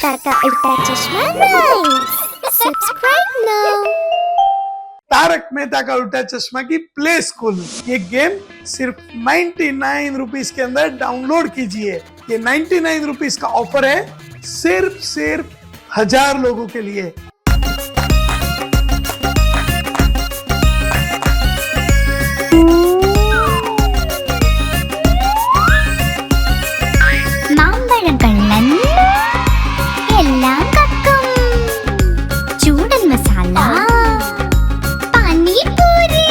सरकार का Ooltah Chashmah rhymes. Subscribe now. Taarak Mehta Ka Ooltah चश्मा की प्ले स्कूल, ये गेम सिर्फ 99 रुपीज के अंदर डाउनलोड कीजिए। ये 99 रुपीज का ऑफर है, सिर्फ 1000 लोगों के लिए। മാമ്പഴക്കള്ളൻ എല്ലാം കക്കും, ചൂടൻ മസാല പാനിപൂരി,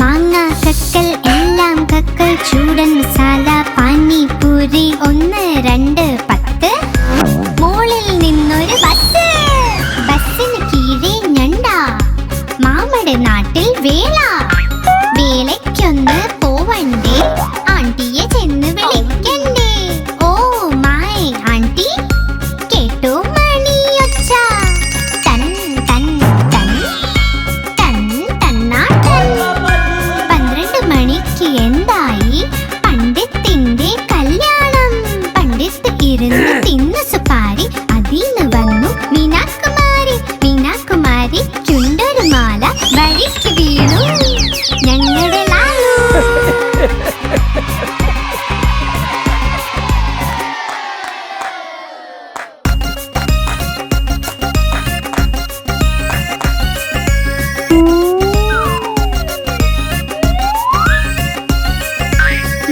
മാങ്ങ കക്കൽ എല്ലാം കക്കൽ, ചൂടൻ മസാല പാനിപൂരി 1 2 10, മോളിൽ നിന്നൊരു ബസ്, ബസ്സിന് കീഴെ ഞണ്ട, മാമയുടെ നാട്ടിൽ വേള, വേലയ്ക്കൊന്ന് പോവണ്ടേ, ആണ്ടിയെ ചെന്ന് വിളിക്കണ്ടേ, ഓ മൈ ആണ്ടി കേട്ടോ മണിയൊച്ച, തൻ തൻ തൻ തൻ തന്നാട്ടൻ. 12 മണിക്ക് എന്തായി പണ്ഡിത്തിന്റെ കല്യാണം, പണ്ഡിത്ത് ഇരുന്ന് തിന്നു സുപാരി, അതിന്ന് വന്നു മീനാകുമാരി, മീനാകുമാരി ചുണ്ടൊരു മാല വഴിക്ക് വീണു ഞങ്ങളുടെ ലാലു.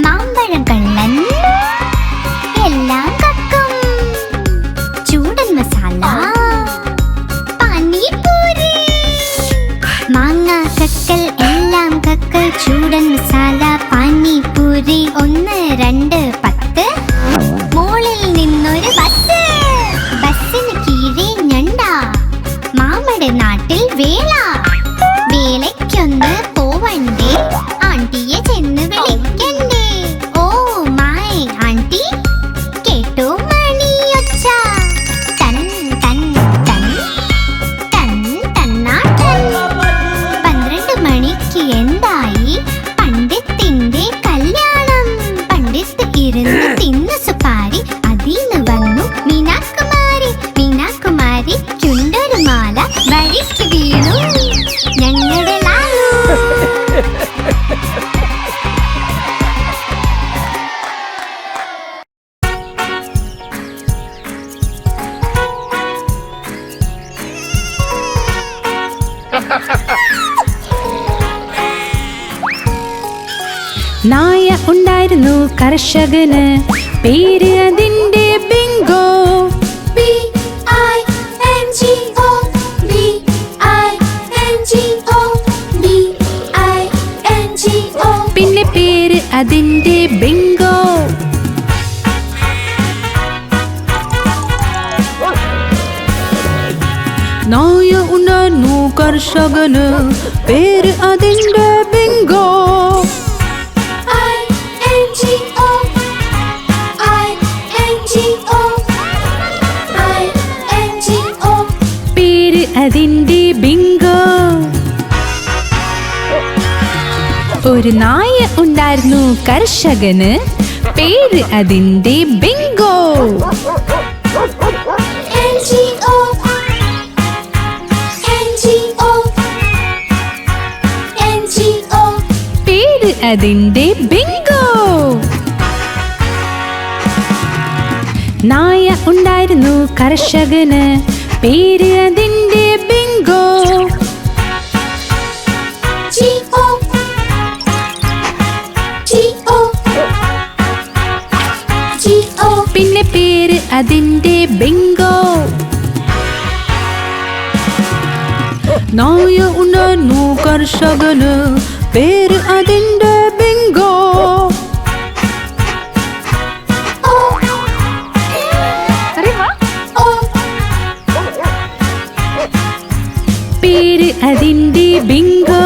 മാമ്പഴക്കള്ളൻ എല്ലാം കക്കും, ചൂടൻ മസാല പാനിപൂരി, മാങ്ങ കക്കൽ എല്ലാം കക്കൽ, ചൂടൻ മസാല പാനിപൂരി 1 2 10, മോളിൽ നിന്നൊരു ബസ്, ബസ്സിന് കീഴെ ഞണ്ട, മാമയുടെ നാട്ടിൽ വേള, വേലയ്ക്കൊന്ന് പോവണ്ടേ, ആണ്ടിയെ ചെന്ന് വിളിക്കണ്ടേ, ഓ മൈ ആണ്ടി കേട്ടോ മണിയൊച്ച, തൻ തൻ തൻ തൻ തന്നാട്ടൻ. 12 മണിക്ക് എന്തായി പണ്ഡിത്തിന്റെ കല്യാണം, പണ്ഡിത്ത് ഇരുന്ന് തിന്നു സുപാരി, അതിന്ന് വന്നു മീനാകുമാരി, മീനാകുമാരി ചുണ്ടൊരു മാല വഴിക്ക് വീണു ഞങ്ങളുടെ ലാലു. നായ ഉണ്ടായിരുന്നു കർഷകന്, പേര് അതിന്റെ ബിങ്കോ. BINGO BINGO. പിന്നെ പേര് അതിന്റെ ബിങ്കോ. നായ ഉണ്ടായിരുന്നു കർഷകന്, പേര് അതിന്റെ ബിങ്കോ. പേര് അതിന്റെ ബിങ്കോ. ഒരു നായ ഉണ്ടായിരുന്നു കർഷകന്, പേര് അതിന്റെ ബിങ്കോ. പേര് അതിന്റെ ബിങ്കോ. നായ ഉണ്ടായിരുന്നു കർഷകന്, പേര് അതിന്റെ ബിങ്കോ. പിന്നെ പേര് അതിന്റെ ബിങ്കോ. നായ ഉണ്ടായിരുന്നു കർഷകന്, പേര് അതിന്റെ ബിങ്കോ. പേര് അതിന്റെ ബിങ്കോ.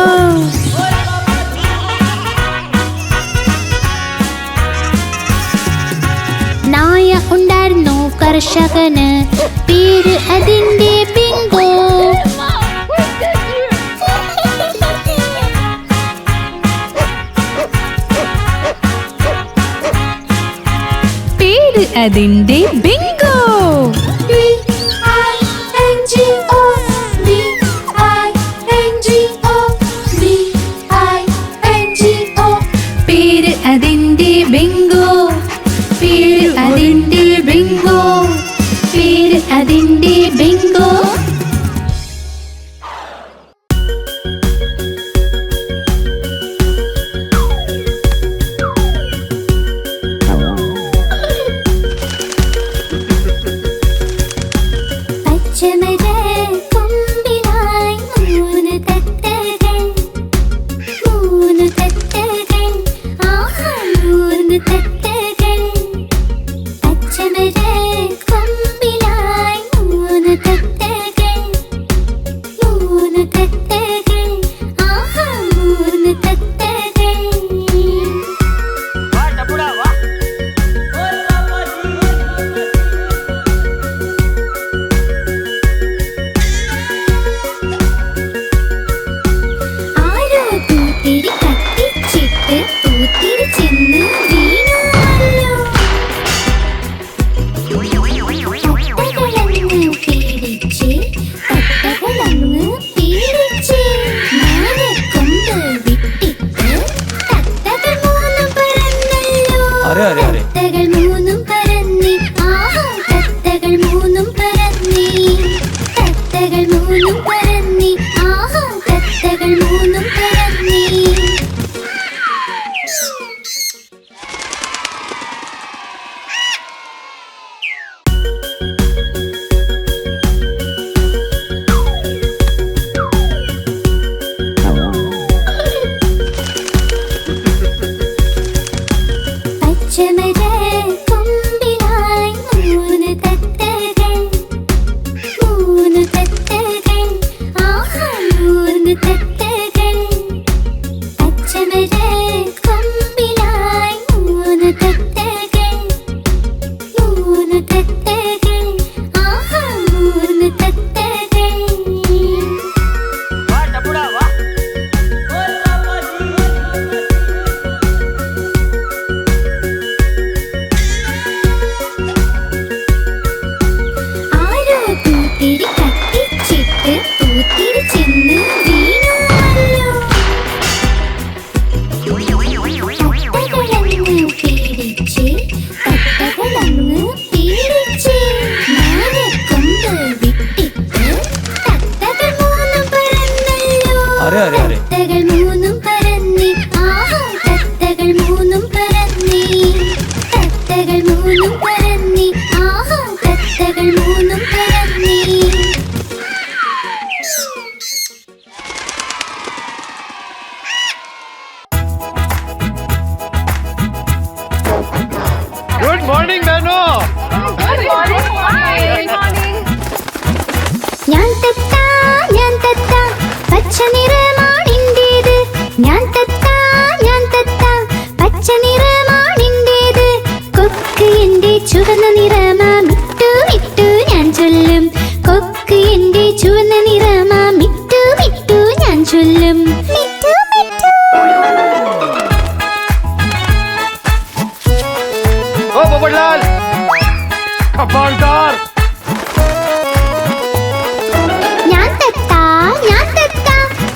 നായ ഉണ്ടായിരുന്നു കർഷകന്, പേര് അതിന്റെ ബിങ്കോ. പേര് അതിന്റെ ബിങ്കോ. അതിന്റെ ബിങ്കോ, പേര് അതിന്റെ ബിങ്കോ, പേര് അതിന്റെ ബിങ്കോ.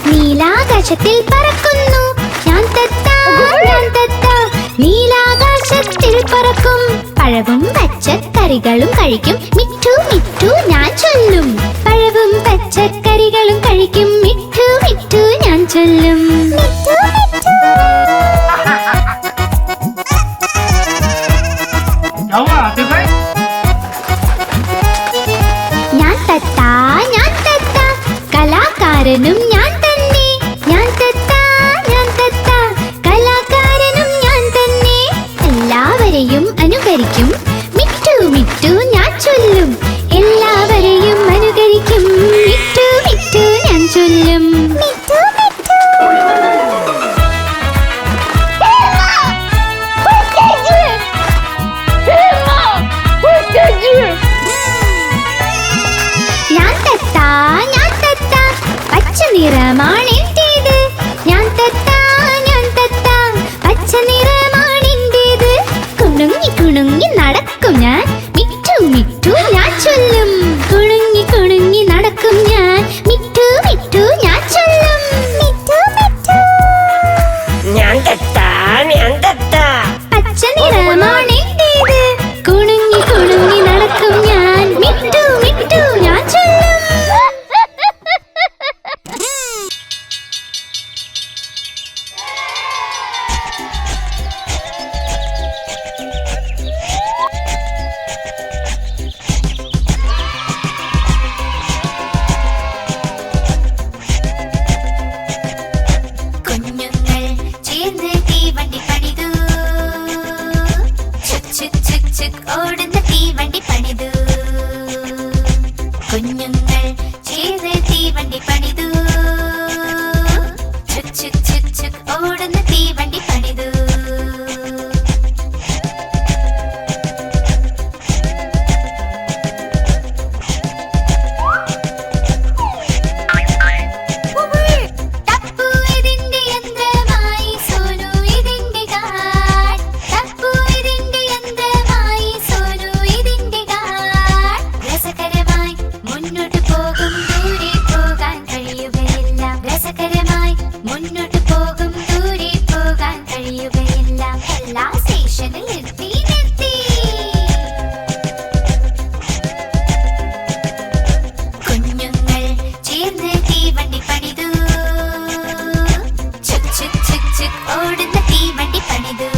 നീലാകാശത്തിൽ പറക്കുന്നു ഞാൻ തത്ത, ഞാൻ തത്ത. നീലാകാശത്തിൽ പറക്കും, പഴവും പച്ചക്കറികളും കഴിക്കും, മിറ്റു മിറ്റു ഞാൻ ചൊല്ലും. പഴവും പച്ചക്കറികളും കഴിക്കും, മിറ്റു മിറ്റു ഞാൻ ചൊല്ലും. മിറ്റു മിറ്റു. ഞാൻ തത്ത, ഞാൻ തത്ത, കലാകാരനും ഞാൻ തന്നെ. ഞാൻ തത്ത, ഞാൻ തത്ത, കലാകാരനും ഞാൻ തന്നെ. എല്ലാവരെയും അനുകരിക്കും, മിറ്റു മിറ്റു ഞാൻ ചൊല്ലും. എല്ലാവരെയും അനുകരിക്കും, മിറ്റു മിറ്റു ഞാൻ ചൊല്ലും. മിറ്റു മിറ്റു. ഞാൻ തത്ത, ഞാൻ തത്ത, പച്ച നിറമാണെന്റേത്. ഞാൻ തത്ത, ഞാൻ തത്ത, പച്ച നിറമാണെന്റേത്. കുണുങ്ങി കുണുങ്ങി നടക്കും ഞാൻ, മിറ്റു മിറ്റു ഞാൻ ചൊല്ലും. കുണുങ്ങി കുണുങ്ങി നടക്കും ഞാൻ, മിറ്റു മിറ്റു ഞാൻ ചൊല്ലും. മിറ്റു മിറ്റു. ഞാൻ തത്ത, ഞാൻ തത്ത, ചുക് ചുക് ചുക് ഓടുന്ന തീവണ്ടി പണിതു കുഞ്ഞുങ്ങൾ ചേർന്ന് തീവണ്ടി പണിതു ചുക് ചുക് ചുക് ചുക് ഓടുന്ന തീവണ്ടി പണിതു മുന്നോട്ട് പോകും ദൂരെ പോകാൻ കഴിയുകയില്ല എല്ലാ സ്റ്റേഷനിൽ നിർത്തി നിർത്തി കുഞ്ഞുങ്ങൾ ചേർന്ന് തീവണ്ടി പണിതു ചുക് ചുക് ചുക് ചുക് ഓടുന്ന തീവണ്ടി പണിതു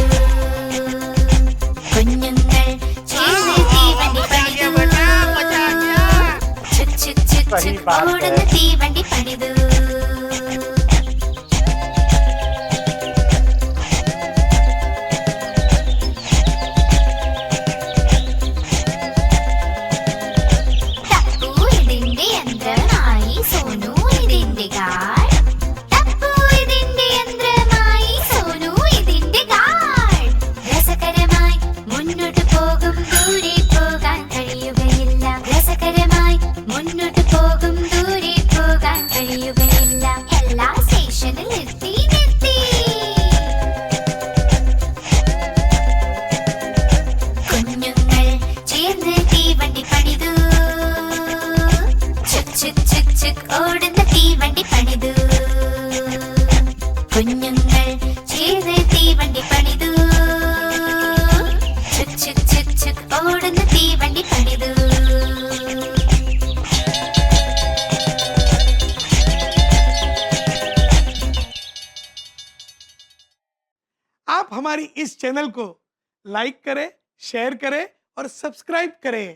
കുഞ്ഞുങ്ങൾ ചേർന്ന് തീവണ്ടി പണിതു ചുക് ചുക് ചുക് ചുക് ഓടുന്ന തീവണ്ടി പണിതു മുന്നോട്ട് പോകും ദൂരെ പോകാൻ കഴിയുകയില്ല രസകരമായി മുന്നോട്ട് പോകും ദൂരെ പോകാൻ കഴിയുകയില്ല എല്ലാ സ്റ്റേഷനിൽ നിർത്തി നിർത്തി കുഞ്ഞുങ്ങൾ ചേർന്ന് തീവണ്ടി പണിതു ചുക് ചുക് ചുക് ചുക് ഓടുന്ന തീവണ്ടി പണിതു കുഞ്ഞുങ്ങൾ ചേർന്ന് തീവണ്ടി പണിതു ചുക് ചുക് ചുക് ചുക് ഓടുന്ന തീവണ്ടി പണിതു आप हमारी इस चैनल को लाइक करें, शेयर करें और सब्सक्राइब करें।